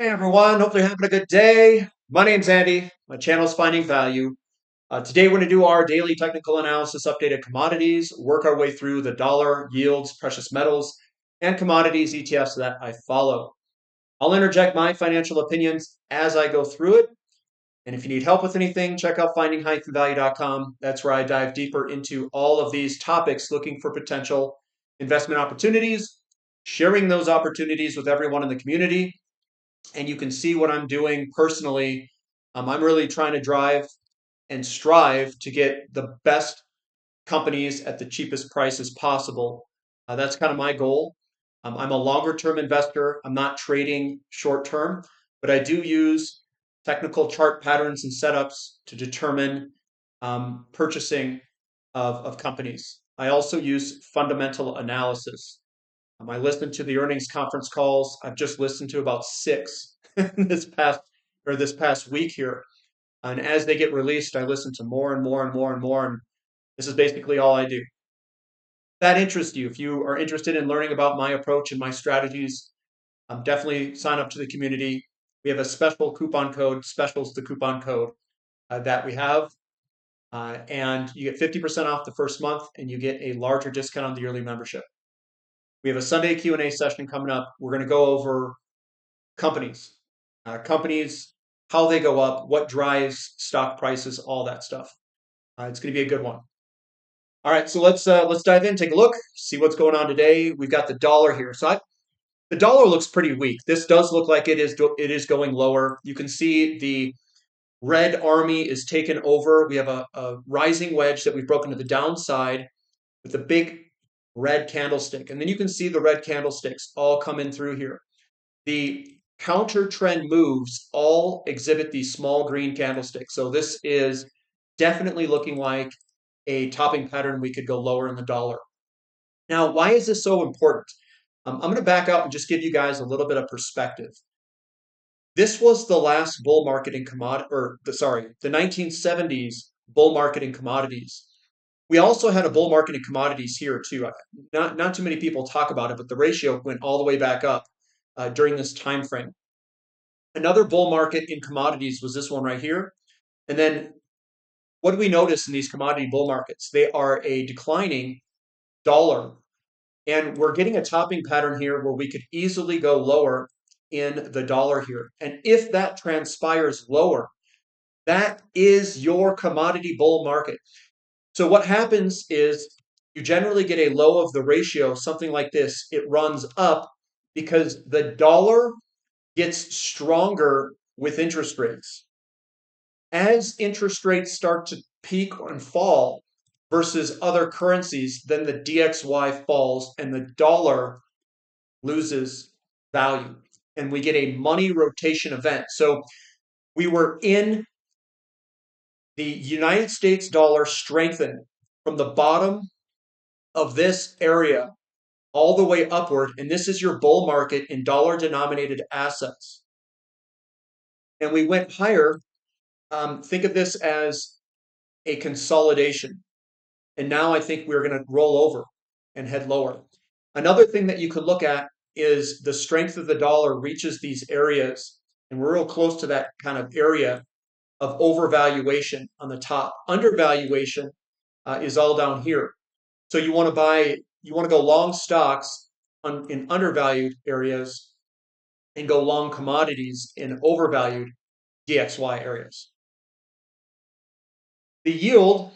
Hey everyone, hopefully you're having a good day. My name's Andy. My channel's Finding Value. Today we're going to do our daily technical analysis update of commodities, work our way through the dollar, yields, precious metals, and commodities ETFs that I follow. I'll interject my financial opinions as I go through it. And if you need help with anything, check out finding-value.com. That's where I dive deeper into all of these topics, looking for potential investment opportunities, sharing those opportunities with everyone in the community, and you can see what I'm doing personally. I'm really trying to drive and strive to get the best companies at the cheapest prices possible. That's kind of my goal. I'm a longer term investor. I'm not trading short term, but I do use technical chart patterns and setups to determine purchasing of companies. I also use fundamental analysis. I listened to the earnings conference calls. I've just listened to about six this past week here. And as they get released, I listen to more and more and more and more. And this is basically all I do. If that interests you, if you are interested in learning about my approach and my strategies, definitely sign up to the community. We have a special coupon code, specials the coupon code that we have. And you get 50% off the first month and you get a larger discount on the yearly membership. We have a Sunday Q&A session coming up. We're going to go over companies, how they go up, what drives stock prices, all that stuff. It's going to be a good one. All right, so let's dive in, take a look, see what's going on today. We've got the dollar here. The dollar looks pretty weak. This does look like it is going lower. You can see the red army is taken over. We have a rising wedge that we've broken to the downside with a big red candlestick. And then you can see the red candlesticks all come in through here. The counter trend moves all exhibit these small green candlesticks. So this is definitely looking like a topping pattern. We could go lower in the dollar. Now, why is this so important? I'm going to back up and just give you guys a little bit of perspective. This was the last bull market in the 1970s bull market in commodities. We also had a bull market in commodities here too. Not too many people talk about it, but the ratio went all the way back up during this time frame. Another bull market in commodities was this one right here. And then what do we notice in these commodity bull markets? They are a declining dollar. And we're getting a topping pattern here where we could easily go lower in the dollar here. And if that transpires lower, that is your commodity bull market. So what happens is you generally get a low of the ratio, something like this. It runs up because the dollar gets stronger with interest rates. As interest rates start to peak and fall versus other currencies, then the DXY falls and the dollar loses value. And we get a money rotation event. So we were in the United States dollar strengthened from the bottom of this area all the way upward. And this is your bull market in dollar denominated assets. And we went higher. Think of this as a consolidation. And now I think we're going to roll over and head lower. Another thing that you could look at is the strength of the dollar reaches these areas, and we're real close to that kind of area of overvaluation on the top. Undervaluation is all down here. So you want to go long stocks in undervalued areas and go long commodities in overvalued DXY areas. The yield,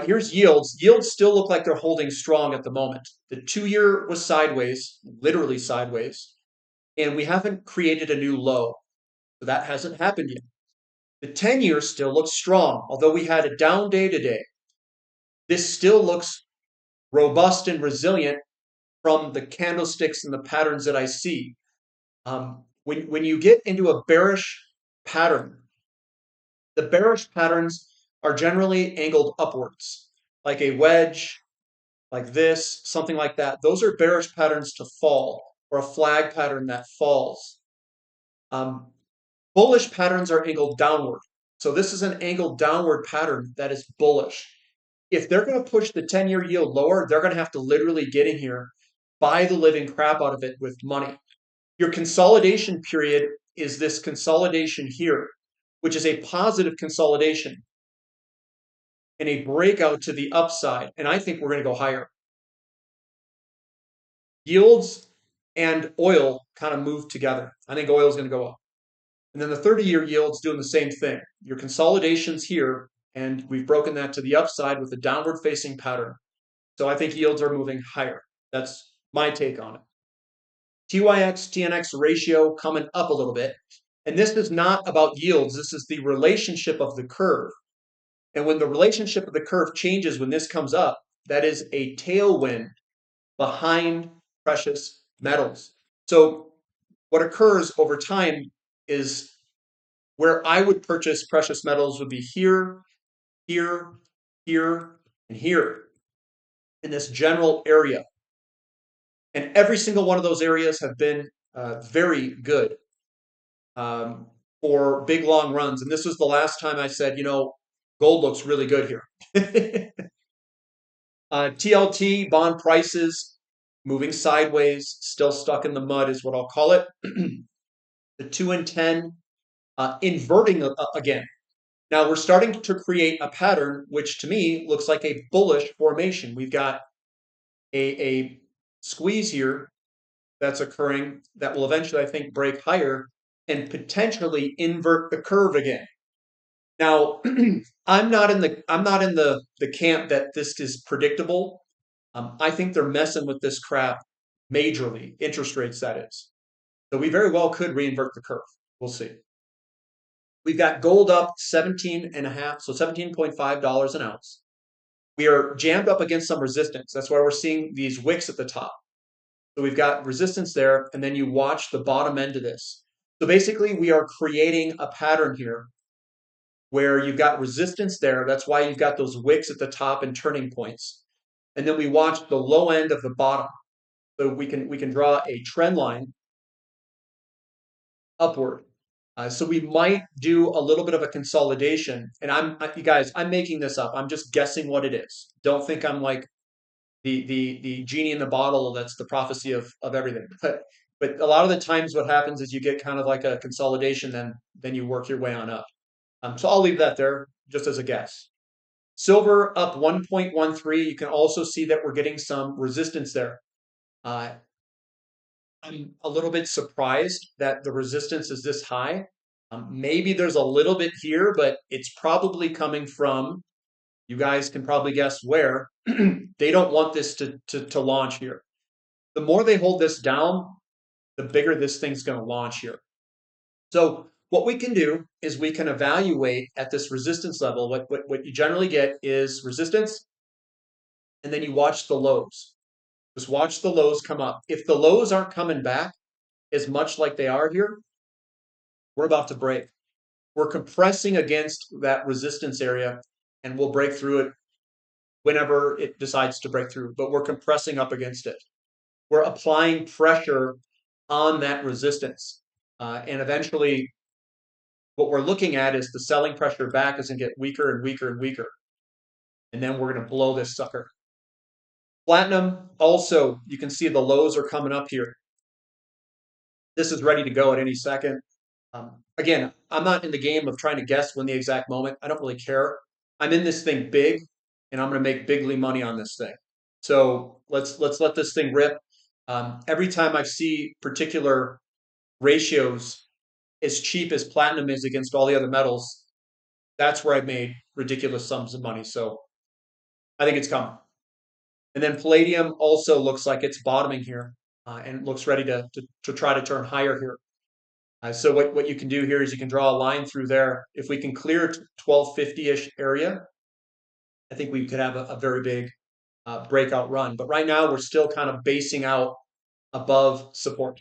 here's yields. Yields still look like they're holding strong at the moment. The 2-year was sideways, literally sideways, and we haven't created a new low. So that hasn't happened yet. The 10-year still looks strong, although we had a down day today. This still looks robust and resilient from the candlesticks and the patterns that I see. When you get into a bearish pattern, the bearish patterns are generally angled upwards, like a wedge, like this, something like that. Those are bearish patterns to fall, or a flag pattern that falls. Bullish patterns are angled downward. So this is an angled downward pattern that is bullish. If they're going to push the 10-year yield lower, they're going to have to literally get in here, buy the living crap out of it with money. Your consolidation period is this consolidation here, which is a positive consolidation and a breakout to the upside. And I think we're going to go higher. Yields and oil kind of move together. I think oil is going to go up. And then the 30-year yield's doing the same thing. Your consolidation's here, and we've broken that to the upside with a downward facing pattern. So I think yields are moving higher. That's my take on it. TYX, TNX ratio coming up a little bit. And this is not about yields. This is the relationship of the curve. And when the relationship of the curve changes, when this comes up, that is a tailwind behind precious metals. So what occurs over time is where I would purchase precious metals would be here, here, here, and here in this general area. And every single one of those areas have been very good for big long runs. And this was the last time I said, gold looks really good here. TLT bond prices moving sideways, still stuck in the mud is what I'll call it. The 2 and 10 inverting again. Now we're starting to create a pattern, which to me looks like a bullish formation. We've got a squeeze here that's occurring that will eventually, I think, break higher and potentially invert the curve again. Now, I'm not in the camp that this is predictable. I think they're messing with this crap majorly, interest rates that is. So we very well could reinvert the curve. We'll see. We've got gold up 17 and a half, so $17.5 an ounce. We are jammed up against some resistance. That's why we're seeing these wicks at the top. So we've got resistance there, and then you watch the bottom end of this. So basically, we are creating a pattern here where you've got resistance there. That's why you've got those wicks at the top and turning points. And then we watch the low end of the bottom. So we can draw a trend line upward. So we might do a little bit of a consolidation. And you guys, I'm making this up. I'm just guessing what it is. Don't think I'm like the genie in the bottle that's the prophecy of everything. But a lot of the times what happens is you get kind of like a consolidation, then you work your way on up. So I'll leave that there just as a guess. Silver up 1.13. You can also see that we're getting some resistance there. I'm a little bit surprised that the resistance is this high. Maybe there's a little bit here, but it's probably coming from, you guys can probably guess where. They don't want this to launch here. The more they hold this down, the bigger this thing's going to launch here. So what we can do is we can evaluate at this resistance level. What you generally get is resistance, and then you watch the lows. Just watch the lows come up. If the lows aren't coming back as much like they are here, we're about to break. We're compressing against that resistance area, and we'll break through it whenever it decides to break through. But we're compressing up against it. We're applying pressure on that resistance. And eventually, what we're looking at is the selling pressure back is going to get weaker and weaker and weaker. And then we're going to blow this sucker. Platinum, also, you can see the lows are coming up here. This is ready to go at any second. Again, I'm not in the game of trying to guess when the exact moment. I don't really care. I'm in this thing big, and I'm going to make bigly money on this thing. So let's let this thing rip. Every time I see particular ratios as cheap as platinum is against all the other metals, that's where I've made ridiculous sums of money. So I think it's coming. And then palladium also looks like it's bottoming here and looks ready to try to turn higher here. So what you can do here is you can draw a line through there. If we can clear 1250-ish area, I think we could have a very big breakout run. But right now, we're still kind of basing out above support.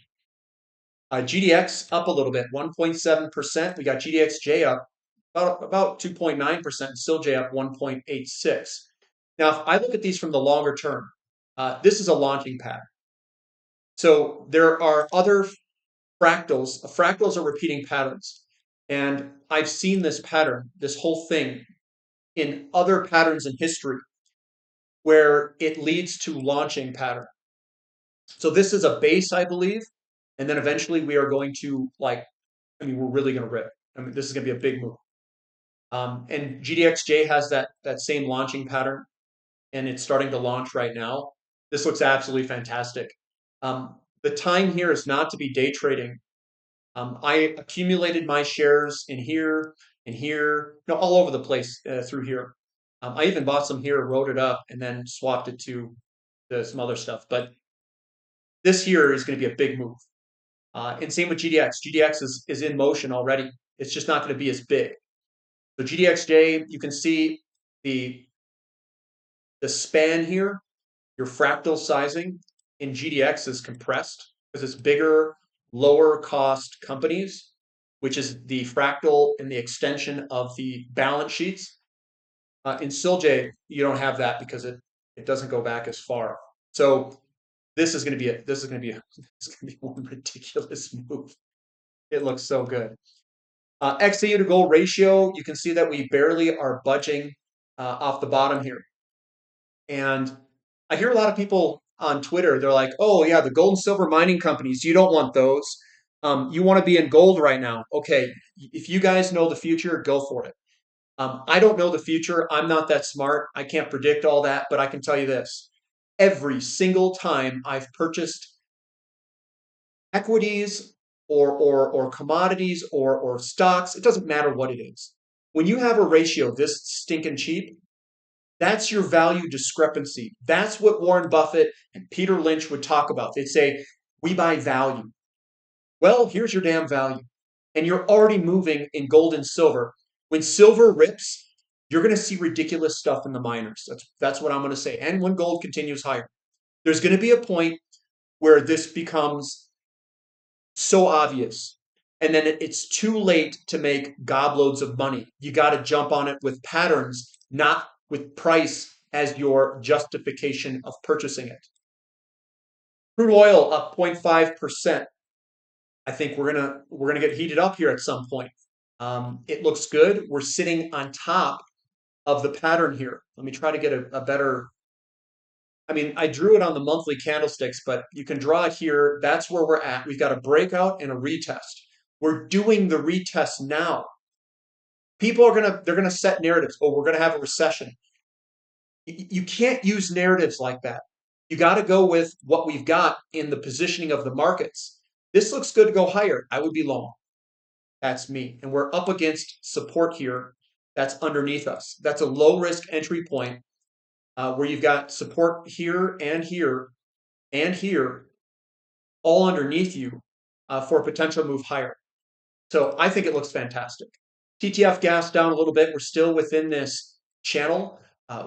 GDX up a little bit, 1.7%. We got GDXJ up about 2.9%, still J up 1.86. Now, if I look at these from the longer term, this is a launching pattern. So there are other fractals. Fractals are repeating patterns. And I've seen this pattern, this whole thing, in other patterns in history where it leads to launching pattern. So this is a base, I believe. And then eventually we are going to like, I mean, we're really going to rip. I mean, this is going to be a big move. And GDXJ has that same launching pattern, and it's starting to launch right now. This looks absolutely fantastic. The time here is not to be day trading. I accumulated my shares in here and here, all over the place through here. I even bought some here, wrote it up, and then swapped it to some other stuff. But this here is going to be a big move. And same with GDX. GDX is in motion already. It's just not going to be as big. So GDXJ, you can see the span here, your fractal sizing in GDX is compressed because it's bigger, lower cost companies, which is the fractal and the extension of the balance sheets. In SILJ, you don't have that because it doesn't go back as far. So this is going to be one ridiculous move. It looks so good. XAU to gold ratio, you can see that we barely are budging off the bottom here. And I hear a lot of people on Twitter, they're like, oh, yeah, the gold and silver mining companies, you don't want those. You want to be in gold right now. Okay, if you guys know the future, go for it. I don't know the future. I'm not that smart. I can't predict all that, but I can tell you this. Every single time I've purchased equities or commodities or stocks, it doesn't matter what it is. When you have a ratio this stinking cheap, that's your value discrepancy. That's what Warren Buffett and Peter Lynch would talk about. They'd say, we buy value. Well, here's your damn value. And you're already moving in gold and silver. When silver rips, you're going to see ridiculous stuff in the miners. That's what I'm going to say. And when gold continues higher, there's going to be a point where this becomes so obvious. And then it's too late to make gobloads of money. You got to jump on it with patterns, not with price as your justification of purchasing it. Crude oil up 0.5%. I think we're gonna get heated up here at some point. It looks good. We're sitting on top of the pattern here. Let me try to get a better. I mean, I drew it on the monthly candlesticks, but you can draw it here. That's where we're at. We've got a breakout and a retest. We're doing the retest now. People are they're gonna set narratives. Oh, we're gonna have a recession. You can't use narratives like that. You got to go with what we've got in the positioning of the markets. This looks good to go higher. I would be long. That's me. And we're up against support here that's underneath us. That's a low risk entry point where you've got support here and here and here all underneath you for a potential move higher. So I think it looks fantastic. TTF gas down a little bit. We're still within this channel.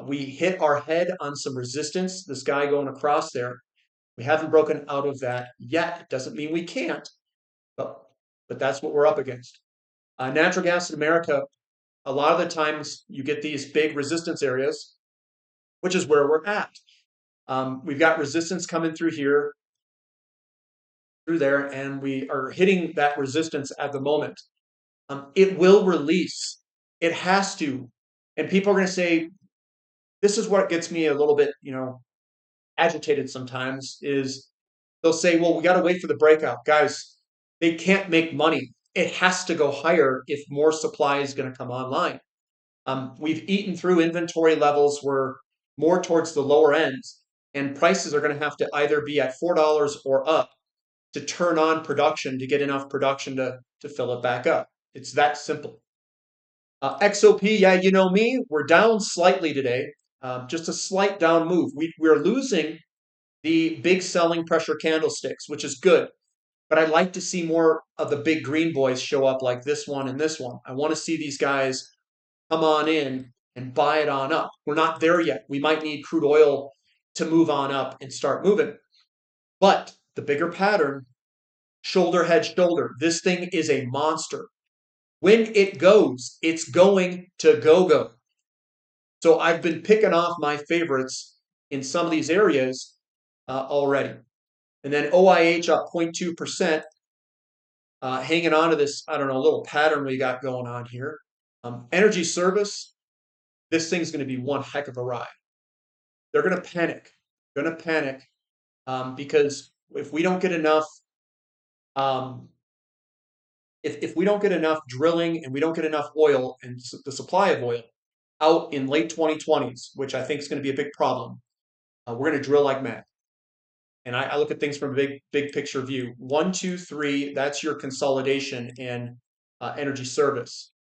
We hit our head on some resistance, this guy going across there. We haven't broken out of that yet. It doesn't mean we can't, but that's what we're up against. Natural gas in America, a lot of the times you get these big resistance areas, which is where we're at. We've got resistance coming through here, through there, and we are hitting that resistance at the moment. It will release. It has to. And people are going to say, this is what gets me a little bit, agitated sometimes is they'll say, well, we got to wait for the breakout. Guys, they can't make money. It has to go higher if more supply is going to come online. We've eaten through inventory levels. We're more towards the lower ends, and prices are going to have to either be at $4 or up to turn on production to get enough production to fill it back up. It's that simple. XOP, yeah, you know me, we're down slightly today. Just a slight down move. We're losing the big selling pressure candlesticks, which is good. But I'd like to see more of the big green boys show up like this one and this one. I want to see these guys come on in and buy it on up. We're not there yet. We might need crude oil to move on up and start moving. But the bigger pattern, shoulder, head, shoulder. This thing is a monster. When it goes, it's going to go. So I've been picking off my favorites in some of these areas already. And then OIH up 0.2%, hanging on to this, I don't know, little pattern we got going on here. Energy service, this thing's going to be one heck of a ride. They're going to panic, because if we don't get enough Um, if we don't get enough drilling and we don't get enough oil and the supply of oil out in late 2020s, which I think is going to be a big problem, we're going to drill like mad. And I look at things from a big picture view. One, two, three, that's your consolidation and energy service.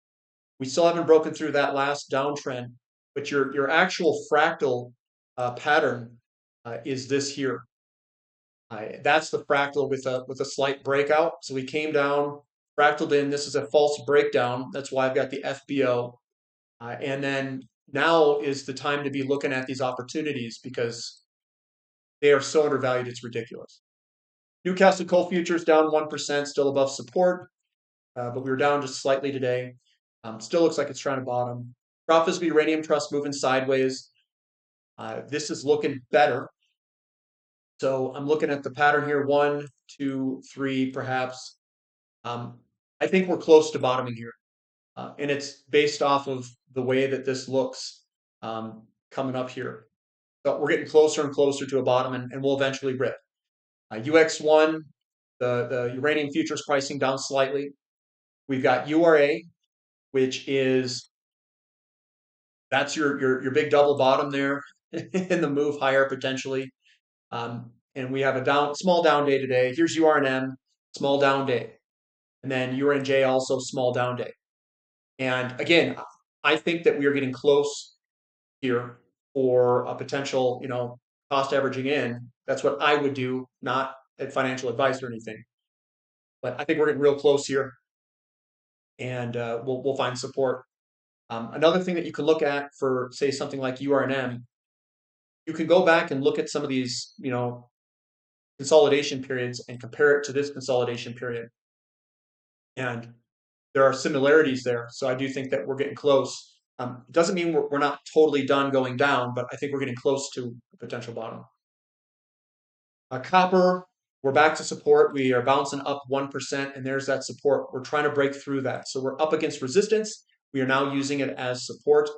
We still haven't broken through that last downtrend, but your actual fractal pattern is this here. That's the fractal with a slight breakout. So we came down, fractaled in. This is a false breakdown. That's why I've got the FBO. And then now is the time to be looking at these opportunities because they are so undervalued, it's ridiculous. Newcastle Coal Futures down 1%, still above support, but we were down just slightly today. Still looks like it's trying to bottom. Profits Uranium Trust moving sideways. This is looking better. So I'm looking at the pattern here, 1, 2, 3, perhaps. I think we're close to bottoming here. And it's based off of the way that this looks coming up here. So we're getting closer and closer to a bottom, and we'll eventually rip. UX1, the uranium futures pricing down slightly. We've got URA, which is that's your big double bottom there in the move higher potentially. And we have a small down day today. Here's URNM, small down day. And then URNJ also small down day. And again, I think that we are getting close here for a potential, cost averaging in. That's what I would do, not at financial advice or anything. But I think we're getting real close here, and we'll find support. Another thing that you can look at for, say, something like URNM, you can go back and look at some of these, consolidation periods and compare it to this consolidation period. And there are similarities there. So I do think that we're getting close. It doesn't mean we're not totally done going down, but I think we're getting close to a potential bottom. Copper, we're back to support. We are bouncing up 1%, and there's that support. We're trying to break through that. So we're up against resistance. We are now using it as support.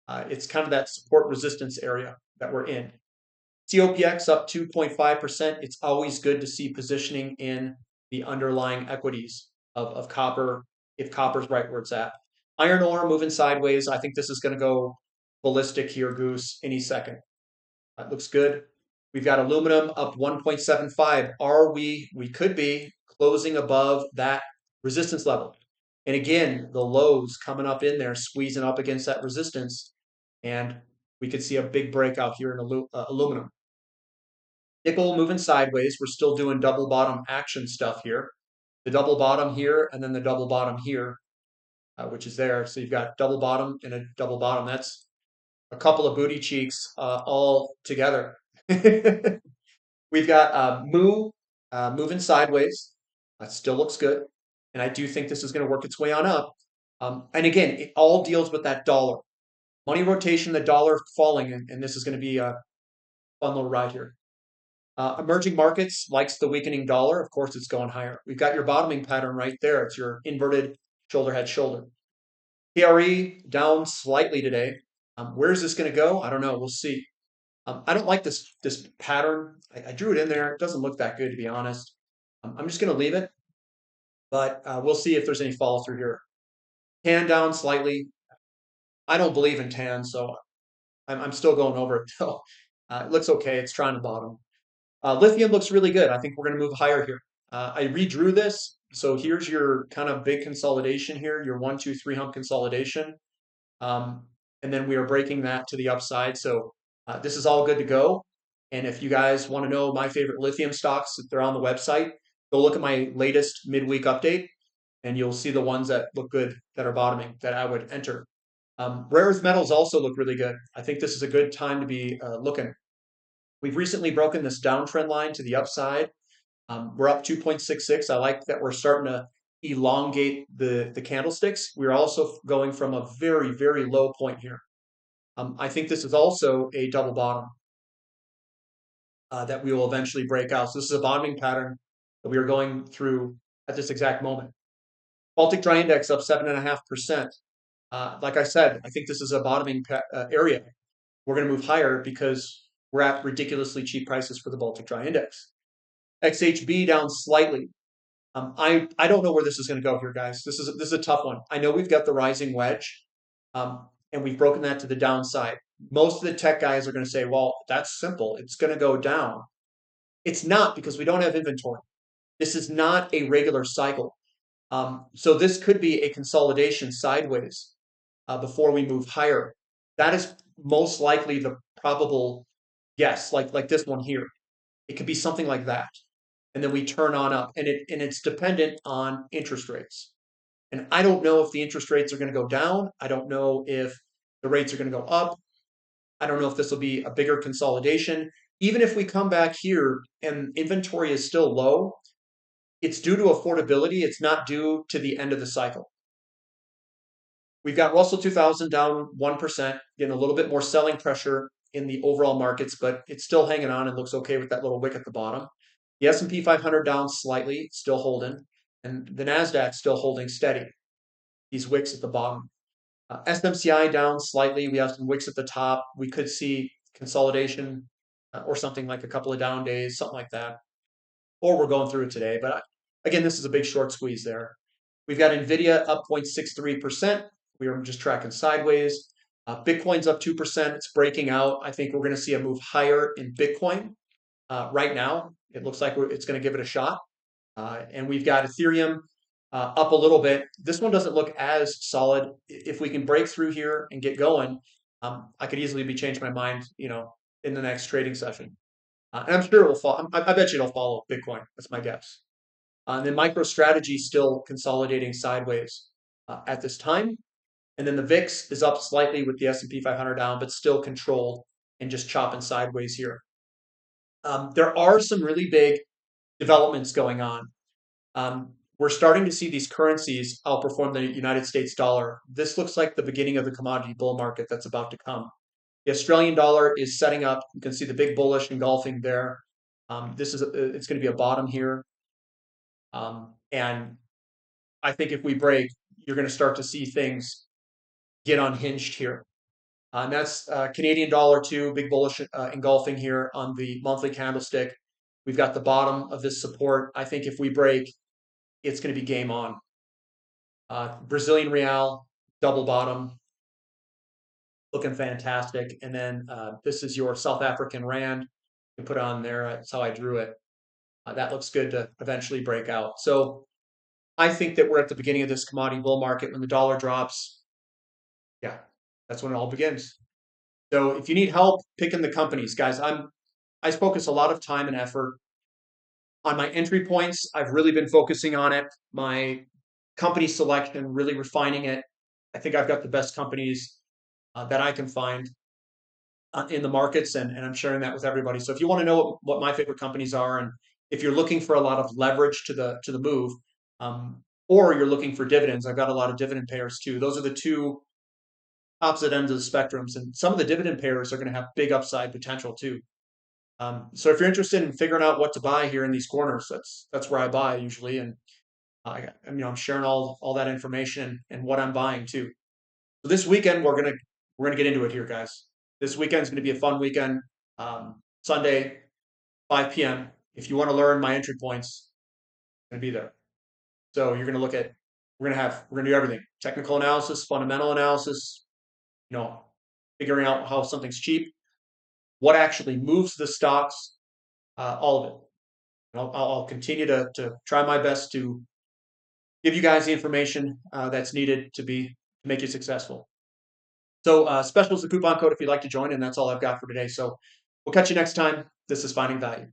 It's kind of that support resistance area that we're in. COPX up 2.5%. It's always good to see positioning in the underlying equities of copper, if copper's right where it's at. Iron ore moving sideways. I think this is going to go ballistic here, Goose, any second. That looks good. We've got aluminum up 1.75. We could be closing above that resistance level. And again, the lows coming up in there, squeezing up against that resistance. And we could see a big breakout here in aluminum. Nickel moving sideways. We're still doing double bottom action stuff here. The double bottom here and then the double bottom here, which is there. So you've got double bottom and a double bottom. That's a couple of booty cheeks all together. We've got moving sideways. That still looks good. And I do think this is going to work its way on up. And again, it all deals with that dollar. Money rotation, the dollar falling, and this is going to be a fun little ride here. Emerging markets likes the weakening dollar. Of course, it's going higher. We've got your bottoming pattern right there. It's your inverted shoulder, head, shoulder. PRE down slightly today. Where's this going to go? I don't know. We'll see. I don't like this pattern. I drew it in there. It doesn't look that good, to be honest. I'm just going to leave it, but we'll see if there's any follow through here. Tan down slightly. I don't believe in tan, so I'm still going over it though. It looks okay. It's trying to bottom. Lithium looks really good. I think we're going to move higher here. I redrew this. So here's your kind of big consolidation here, your 1, 2, 3 hump consolidation. And then we are breaking that to the upside. So this is all good to go. And if you guys want to know my favorite lithium stocks, they're on the website. Go look at my latest midweek update, and you'll see the ones that look good that are bottoming that I would enter. Rare earth metals also look really good. I think this is a good time to be looking. We've recently broken this downtrend line to the upside. We're up 2.66. I like that we're starting to elongate the candlesticks. We're also going from a very, very low point here. I think this is also a double bottom that we will eventually break out. So this is a bottoming pattern that we are going through at this exact moment. Baltic Dry Index up 7.5%. Like I said, I think this is a bottoming area. We're going to move higher because we're at ridiculously cheap prices for the Baltic Dry Index. XHB down slightly. I don't know where this is going to go here, guys. This is a tough one. I know we've got the rising wedge, and we've broken that to the downside. Most of the tech guys are going to say, "Well, that's simple. It's going to go down." It's not because we don't have inventory. This is not a regular cycle. So this could be a consolidation sideways before we move higher. That is most likely the probable guess, like this one here. It could be something like that, and then we turn on up, and it's dependent on interest rates. And I don't know if the interest rates are going to go down. I don't know if the rates are going to go up. I don't know if this will be a bigger consolidation. Even if we come back here and inventory is still low, it's due to affordability. It's not due to the end of the cycle. We've got Russell 2000 down 1%, getting a little bit more selling pressure in the overall markets, but it's still hanging on and looks okay with that little wick at the bottom. The S&P 500 down slightly, still holding, and the Nasdaq still holding steady. These wicks at the bottom. SMCI down slightly. We have some wicks at the top. We could see consolidation or something like a couple of down days, something like that. Or we're going through it today. But again, this is a big short squeeze there. We've got NVIDIA up 0.63%. We are just tracking sideways. Bitcoin's up 2%. It's breaking out. I think we're going to see a move higher in Bitcoin right now. It looks like it's going to give it a shot. And we've got Ethereum up a little bit. This one doesn't look as solid. If we can break through here and get going, I could easily be changing my mind, in the next trading session. And I'm sure it will fall. I bet you it'll follow Bitcoin. That's my guess. And then MicroStrategy still consolidating sideways at this time. And then the VIX is up slightly with the S&P 500 down, but still controlled and just chopping sideways here. There are some really big developments going on. We're starting to see these currencies outperform the United States dollar. This looks like the beginning of the commodity bull market that's about to come. The Australian dollar is setting up. You can see the big bullish engulfing there. It's going to be a bottom here. And I think if we break, you're going to start to see things get unhinged here. And that's Canadian dollar too, big bullish engulfing here on the monthly candlestick. We've got the bottom of this support. I think if we break, it's going to be game on. Brazilian real, double bottom, looking fantastic. And then this is your South African rand. You can put on there. That's how I drew it. That looks good to eventually break out. So I think that we're at the beginning of this commodity bull market. When the dollar drops, yeah, that's when it all begins. So if you need help picking the companies, guys, I focus a lot of time and effort on my entry points. I've really been focusing on it. My company selection, really refining it. I think I've got the best companies that I can find in the markets, and I'm sharing that with everybody. So if you want to know what my favorite companies are, and if you're looking for a lot of leverage to the move, or you're looking for dividends, I've got a lot of dividend payers too. Those are the two opposite ends of the spectrums, and some of the dividend payers are going to have big upside potential too. So if you're interested in figuring out what to buy here in these corners, that's where I buy usually, and I'm sharing all that information and what I'm buying too. So this weekend we're gonna get into it here, guys. This weekend is gonna be a fun weekend. Sunday, 5 p.m. If you want to learn my entry points, I'm gonna be there. So you're gonna look at we're gonna do everything: technical analysis, fundamental analysis, figuring out how something's cheap, what actually moves the stocks, all of it. And I'll continue to try my best to give you guys the information that's needed to make you successful. So special is the coupon code if you'd like to join, and that's all I've got for today. So we'll catch you next time. This is Finding Value.